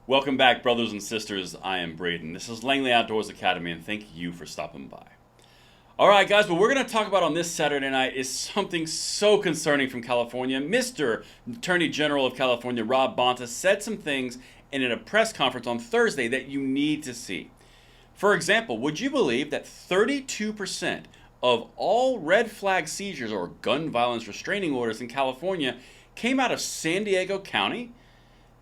Welcome back, brothers and sisters. I am Braden. This is Langley Outdoors Academy, and thank you for stopping by. All right, guys, what we're going to talk about on this Saturday night is something so concerning from California. Mr. Attorney General of California, Rob Bonta, said some things in a press conference on Thursday that you need to see. For example, would you believe that 32% of all red flag seizures or gun violence restraining orders in California came out of San Diego County?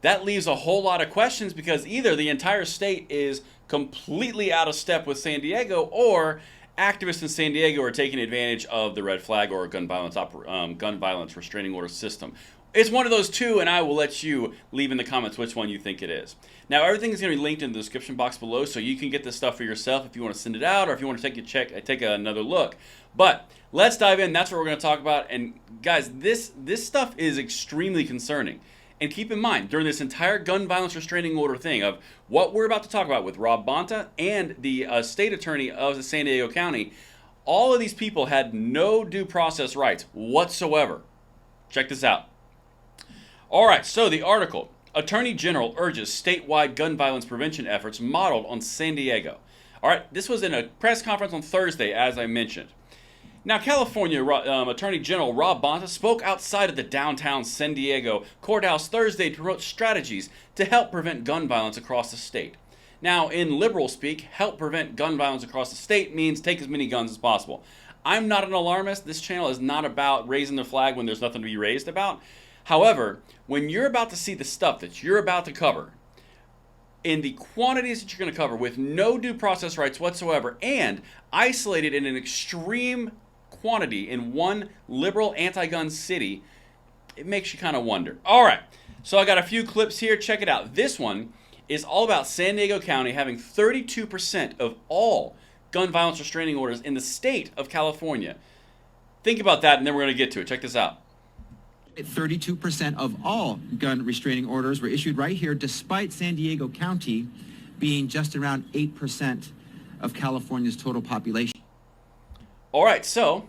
That leaves a whole lot of questions because either the entire state is completely out of step with San Diego, or activists in San Diego are taking advantage of the red flag or gun violence restraining order system. It's one of those two, and I will let you leave in the comments which one you think it is. Now, everything is going to be linked in the description box below, so you can get this stuff for yourself if you want to send it out or if you want to take another look. But let's dive in. That's what we're going to talk about. And guys, this stuff is extremely concerning. And keep in mind, during this entire gun violence restraining order thing of what we're about to talk about with Rob Bonta and the state attorney of the San Diego County, all of these people had no due process rights whatsoever. Check this out. All right, so the article, Attorney General urges statewide gun violence prevention efforts modeled on San Diego. All right, this was in a press conference on Thursday, as I mentioned. Now, California Attorney General Rob Bonta spoke outside of the downtown San Diego courthouse Thursday to promote strategies to help prevent gun violence across the state. Now, in liberal speak, help prevent gun violence across the state means take as many guns as possible. I'm not an alarmist. This channel is not about raising the flag when there's nothing to be raised about. However, when you're about to see the stuff that you're about to cover, in the quantities that you're going to cover with no due process rights whatsoever, and isolated in an extreme quantity in one liberal anti-gun city, it makes you kind of wonder. All right, so I got a few clips here. Check it out. This one is all about San Diego County having 32% of all gun violence restraining orders in the state of California. Think about that, and then we're going to get to it. Check this out. 32% of all gun restraining orders were issued right here, despite San Diego County being just around 8% of California's total population. All right, so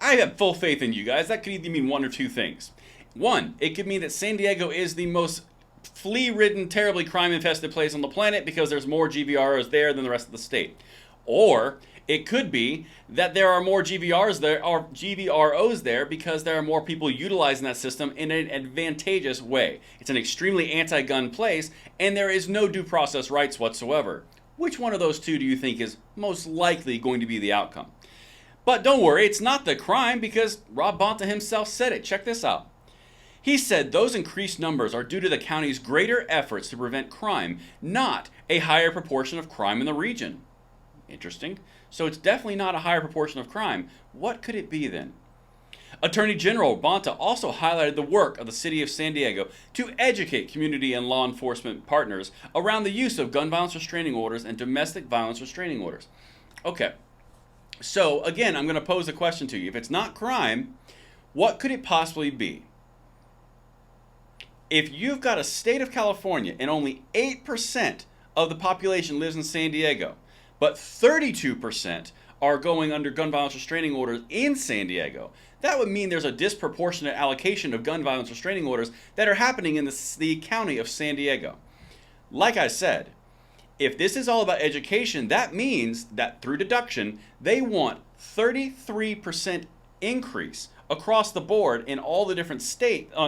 I have full faith in you guys. That could either mean one or two things. One, it could mean that San Diego is the most flea-ridden, terribly crime-infested place on the planet because there's more GVROs there than the rest of the state. Or it could be that there are more GVROs there because there are more people utilizing that system in an advantageous way. It's an extremely anti-gun place, and there is no due process rights whatsoever. Which one of those two do you think is most likely going to be the outcome? But don't worry, it's not the crime because Rob Bonta himself said it. Check this out. He said those increased numbers are due to the county's greater efforts to prevent crime, not a higher proportion of crime in the region. Interesting. So it's definitely not a higher proportion of crime. What could it be then? Attorney General Bonta also highlighted the work of the city of San Diego to educate community and law enforcement partners around the use of gun violence restraining orders and domestic violence restraining orders. Okay. So, again, I'm going to pose a question to you. If it's not crime, what could it possibly be? If you've got a state of California and only 8% of the population lives in San Diego, but 32% are going under gun violence restraining orders in San Diego, that would mean there's a disproportionate allocation of gun violence restraining orders that are happening in the county of San Diego. Like I said, if this is all about education, that means that through deduction, they want 33% increase across the board in all the different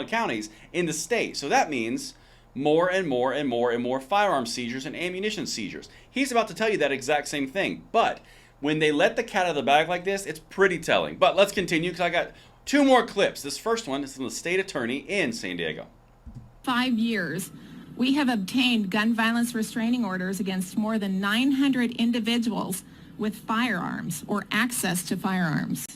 counties in the state. So that means more and more and more and more firearm seizures and ammunition seizures. He's about to tell you that exact same thing. But when they let the cat out of the bag like this, it's pretty telling. But let's continue because I got two more clips. This first one is from the state attorney in San Diego. 5 years. We have obtained gun violence restraining orders against more than 900 individuals with firearms or access to firearms.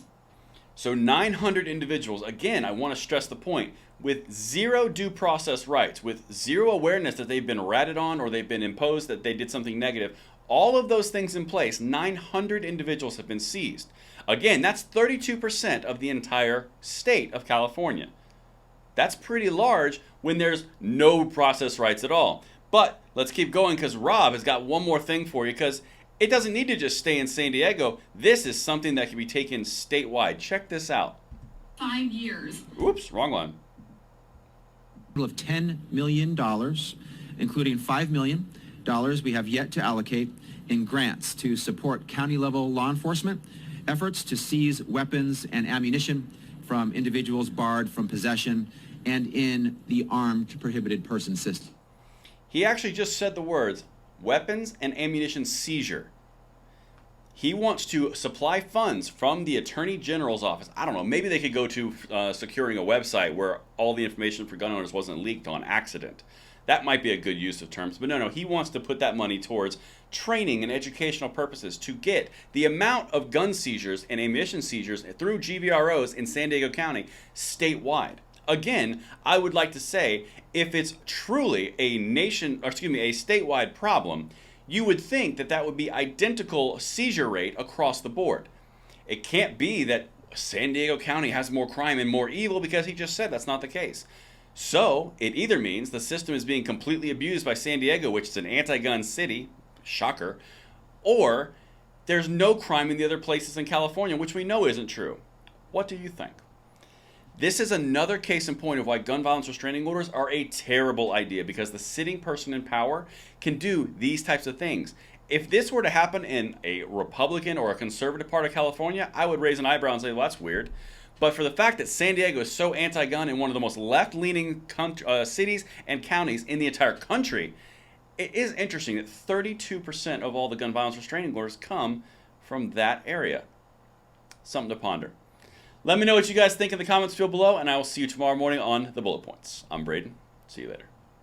So 900 individuals, again, I want to stress the point, with zero due process rights, with zero awareness that they've been ratted on or they've been imposed that they did something negative. All of those things in place, 900 individuals have been seized. Again, that's 32% of the entire state of California. That's pretty large when there's no process rights at all. But let's keep going because Rob has got one more thing for you because it doesn't need to just stay in San Diego. This is something that can be taken statewide. Check this out. 5 years. Oops, wrong one. Of $10 million including $5 million we have yet to allocate in grants to support county-level law enforcement efforts to seize weapons and ammunition from individuals barred from possession and in the armed prohibited person system. He actually just said the words, weapons and ammunition seizure. He wants to supply funds from the Attorney General's office. I don't know, maybe they could go to securing a website where all the information for gun owners wasn't leaked on accident. That might be a good use of terms, but no, he wants to put that money towards training and educational purposes to get the amount of gun seizures and ammunition seizures through GVROs in San Diego County statewide. Again, I would like to say, if it's truly a statewide problem, you would think that that would be identical seizure rate across the board. It can't be that San Diego County has more crime and more evil, because he just said that's not the case. So it either means the system is being completely abused by San Diego, which is an anti-gun city, shocker, or there's no crime in the other places in California, which we know isn't true. What do you think? This is another case in point of why gun violence restraining orders are a terrible idea, because the sitting person in power can do these types of things. If this were to happen in a Republican or a conservative part of California, I would raise an eyebrow and say, well, that's weird. But for the fact that San Diego is so anti-gun and one of the most left-leaning cities and counties in the entire country, it is interesting that 32% of all the gun violence restraining orders come from that area. Something to ponder. Let me know what you guys think in the comments field below, and I will see you tomorrow morning on The Bullet Points. I'm Braden. See you later.